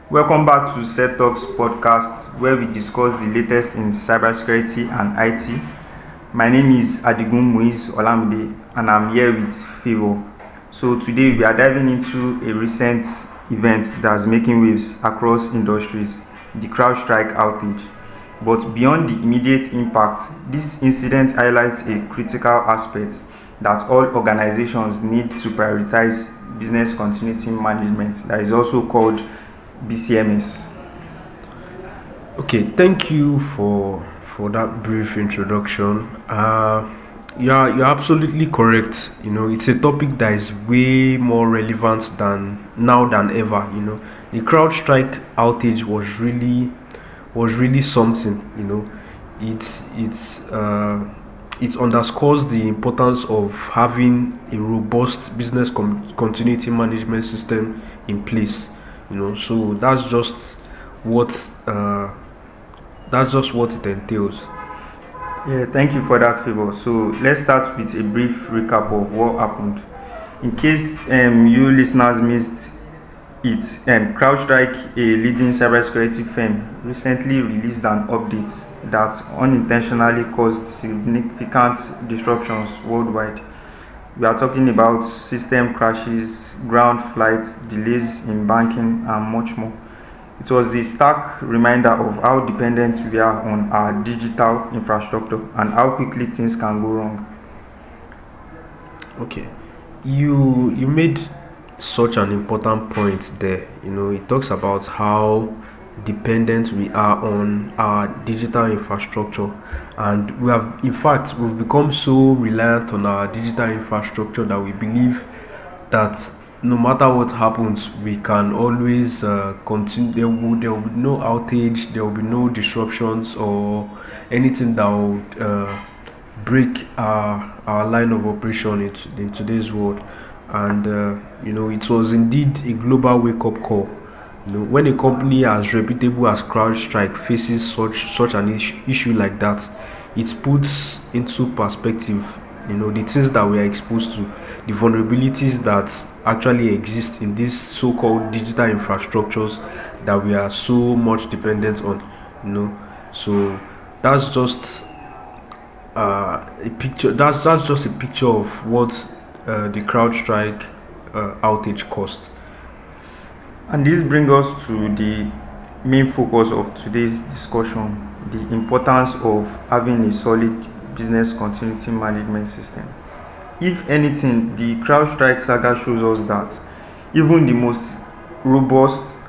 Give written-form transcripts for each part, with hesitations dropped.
Welcome back to Set Talks podcast, where we discuss the latest in cybersecurity and IT. My name is Adigun Muiz Olamide, and I'm here with Favor. So today we are diving into a recent event that's making waves across industries, the CrowdStrike outage. But beyond the immediate impact, this incident highlights a critical aspect that all organizations need to prioritize: business continuity management, that is also called BCMS. Okay, thank you for that brief introduction. You're absolutely correct. It's a topic that is way more relevant than ever. The CrowdStrike outage was really something. It underscores the importance of having a robust business continuity management system in place. So what uh, that's just what it entails. Yeah, thank you for that, Favor. So let's start with a brief recap of what happened. In case you listeners missed it, CrowdStrike, a leading cybersecurity firm, recently released an update that unintentionally caused significant disruptions worldwide. We are talking about system crashes, ground flights, delays in banking, and much more. It was a stark reminder of how dependent we are on our digital infrastructure and how quickly things can go wrong. Okay, you made such an important point there. It talks about how dependent we are on our digital infrastructure, and we've become so reliant on our digital infrastructure that we believe that no matter what happens, we can always continue. There will be no outage, there will be no disruptions or anything that would break our line of operation in today's world. And it was indeed a global wake-up call. When a company as reputable as CrowdStrike faces such an issue like that, it puts into perspective, the things that we are exposed to, the vulnerabilities that actually exist in these so-called digital infrastructures that we are so much dependent on. You know, so that's just a picture. That's just a picture of what the CrowdStrike outage cost. And this brings us to the main focus of today's discussion: the importance of having a solid business continuity management system. If anything, the CrowdStrike saga shows us that even the most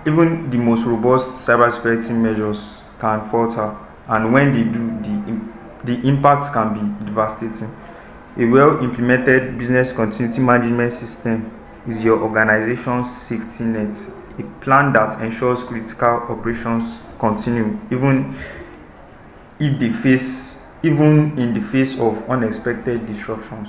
even the most robust cybersecurity measures can falter, and when they do, the impact can be devastating. A well-implemented business continuity management system is your organization's safety net, a plan that ensures critical operations continue if they face even in the face of unexpected disruptions.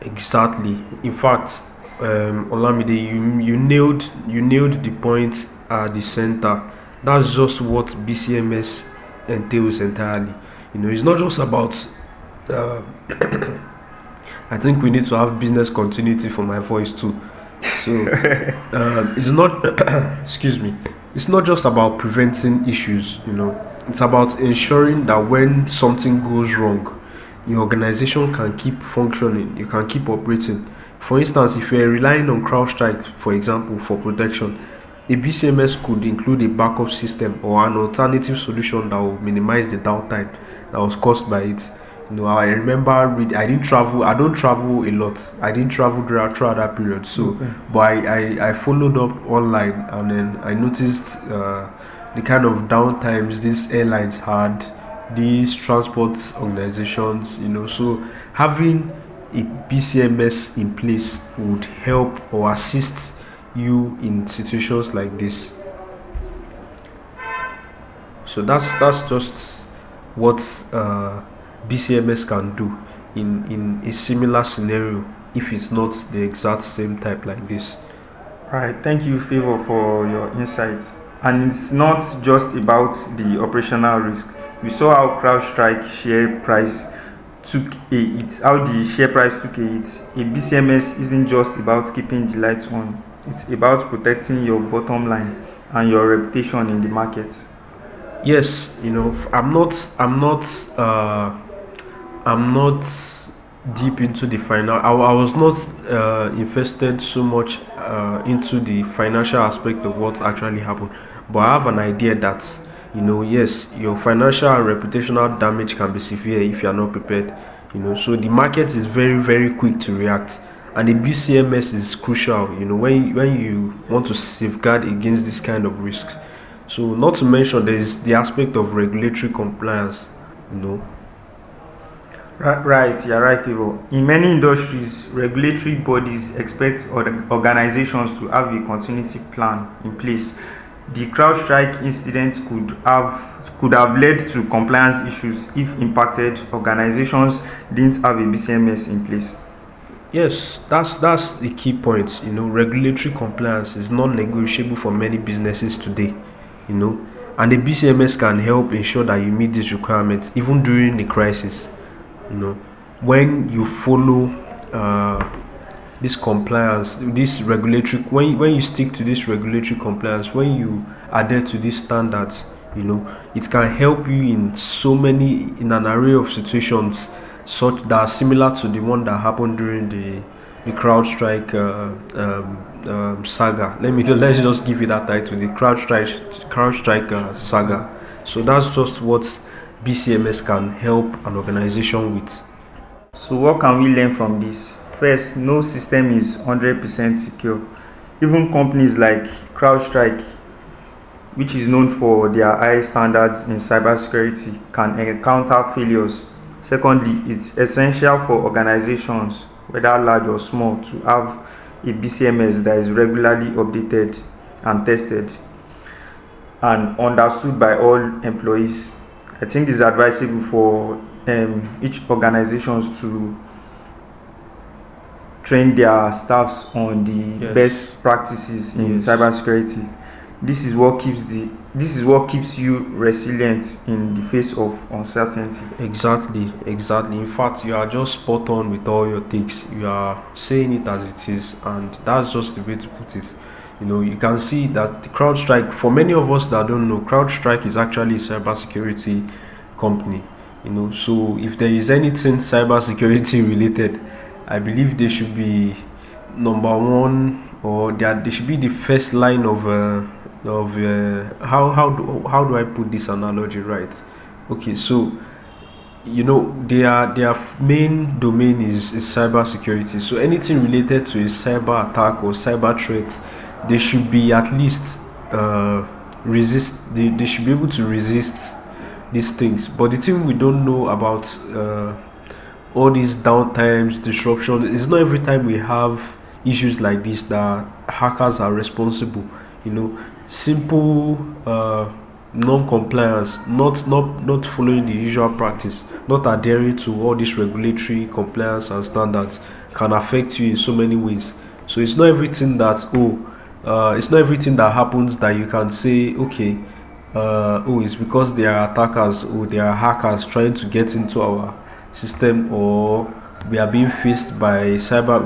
Exactly. In fact, Olamide, you nailed the point at the center. That's just what BCMS entails entirely. It's not just about. Uh, I think we need to have business continuity for my voice too. So it's not. Excuse me. It's not just about preventing issues. It's about ensuring that when something goes wrong, your organization can keep functioning, you can keep operating. For instance, if you're relying on CrowdStrike, for example, for protection, a BCMS could include a backup system or an alternative solution that will minimize the downtime that was caused by it. I remember I didn't travel. I don't travel a lot. I didn't travel throughout that period. So, Okay. but I followed up online, and then I noticed the kind of downtimes these airlines had, these transport organizations. So having a BCMS in place would help or assist you in situations like this. So that's just what BCMS can do in a similar scenario if it's not the exact same type like this. Right, thank you, Favor, for your insights. And it's not just about the operational risk. We saw how CrowdStrike share price took a hit. How the share price took a hit. A BCMS isn't just about keeping the lights on. It's about protecting your bottom line and your reputation in the market? Yes, I'm not deep into the I was not invested so much into the financial aspect of what actually happened, but I have an idea that yes, your financial and reputational damage can be severe if you are not prepared. So the market is very very quick to react, and the BCMS is crucial. When you want to safeguard against this kind of risks. So not to mention there is the aspect of regulatory compliance. You know, Right, you're right, Favor. In many industries, regulatory bodies expect organizations to have a continuity plan in place. The CrowdStrike incident could have led to compliance issues if impacted organizations didn't have a BCMS in place. yes, that's the key point. Regulatory compliance is non-negotiable for many businesses today. You know, and the BCMS can help ensure that you meet these requirements even during the crisis. You know, when you follow this compliance, this regulatory, when you stick to this regulatory compliance, when you adhere to these standards, it can help you in an array of situations such that are similar to the one that happened during the CrowdStrike saga. Let's just give it that title, the CrowdStrike saga. So that's just what BCMS can help an organization with. So, what can we learn from this? First, no system is 100% secure. Even companies like CrowdStrike, which is known for their high standards in cybersecurity, can encounter failures. Secondly, it's essential for organizations, whether large or small, to have a BCMS that is regularly updated and tested and understood by all employees. I think it's advisable for each organizations to train their staffs on the Yes. best practices in Yes. cybersecurity. This is what keeps you resilient in the face of uncertainty. Exactly. In fact, you are just spot on with all your takes. You are saying it as it is, and that's just the way to put it. You can see that the CrowdStrike, for many of us that don't know, CrowdStrike is actually a cybersecurity company. So if there is anything cybersecurity related, I believe they should be number one, or they should be the first line of how do I put this analogy right? Okay, so their main domain is cyber security. So anything related to a cyber attack or cyber threat, they should be at least resist. They should be able to resist these things. But the thing we don't know about all these downtimes, disruption, it's not every time we have issues like this that hackers are responsible. Simple non-compliance, not following the usual practice, not adhering to all these regulatory compliance and standards can affect you in so many ways. So it's not everything that happens that you can say, okay, it's because they are attackers or they are hackers trying to get into our system, or we are being faced by cyber.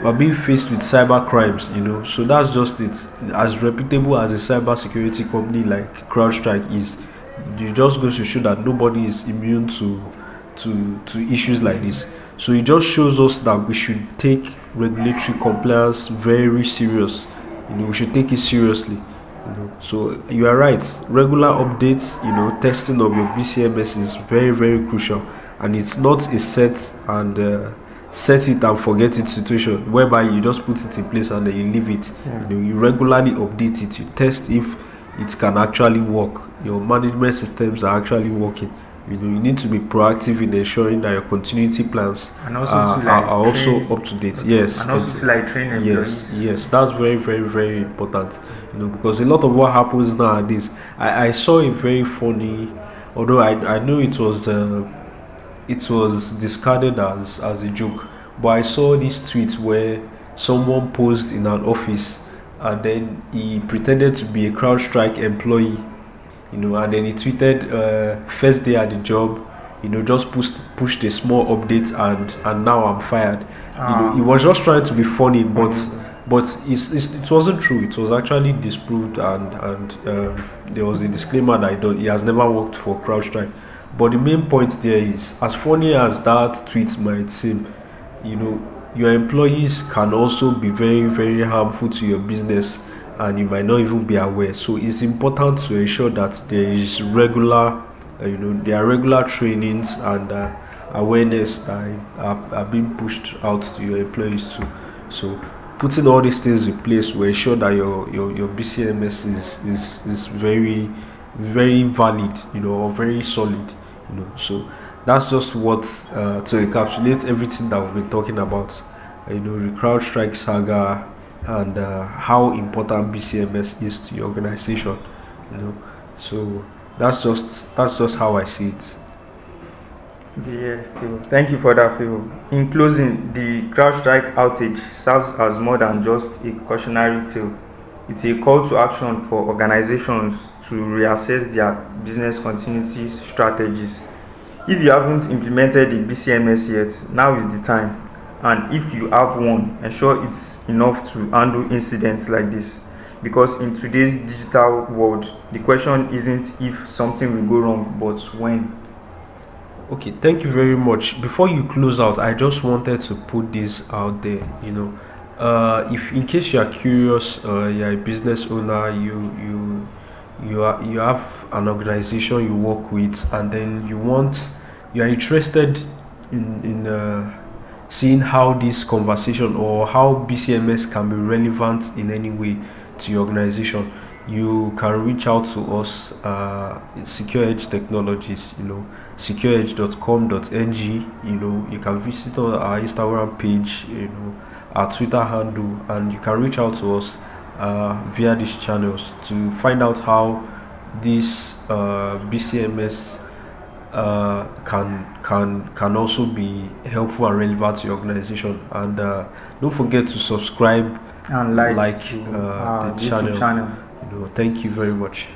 We're being faced with cyber crimes. So that's just it. As reputable as a cyber security company like CrowdStrike is, it just goes to show that nobody is immune to issues like this. So it just shows us that we should take regulatory compliance very serious. We should take it seriously. So you are right. Regular updates, testing of your BCMS is very very crucial, and it's not a set it and forget it situation whereby you just put it in place and then you leave it. Yeah. You regularly update it. You test if it can actually work. Your management systems are actually working. You need to be proactive in ensuring that your continuity plans And also are, to are, like are also train, up to date. Yes, and also to like train employees. yes, that's very, very, very important. Because a lot of what happens nowadays, I saw a very funny, although I know it was discarded as a joke, but I saw this tweet where someone posed in an office and then he pretended to be a CrowdStrike employee, and then he tweeted, first day at the job, just pushed a small update, and now I'm fired. He Ah, was just trying to be funny, but funny. but it wasn't true. It was actually disproved, and there was a disclaimer that he has never worked for CrowdStrike. But the main point there is, as funny as that tweet might seem, you know, your employees can also be very, very harmful to your business, and you might not even be aware. So it's important to ensure that there is regular, there are regular trainings and awareness that are being pushed out to your employees too. So putting all these things in place will ensure that your BCMS is very, very valid, or very solid, so that's just what, to encapsulate everything that we've been talking about, the CrowdStrike saga, and how important BCMS is to your organization, so that's just how I see it. Yeah, Phil. Thank you for that, Phil. In closing, the CrowdStrike outage serves as more than just a cautionary tale. It's a call to action for organizations to reassess their business continuity strategies. If you haven't implemented the BCMS yet, now is the time. And if you have one, ensure it's enough to handle incidents like this. Because in today's digital world, the question isn't if something will go wrong, but when. Okay, thank you very much. Before you close out, I just wanted to put this out there. If in case you are curious, you're a business owner, you have an organization you work with, and then you are interested in seeing how this conversation or how BCMS can be relevant in any way to your organization, you can reach out to us, Secure Edge Technologies, secureedge.com.ng. You can visit our Instagram page, our Twitter handle, and you can reach out to us via these channels to find out how this BCMS can also be helpful and relevant to your organization. And don't forget to subscribe, And like like to the YouTube channel. channel. Thank you very much.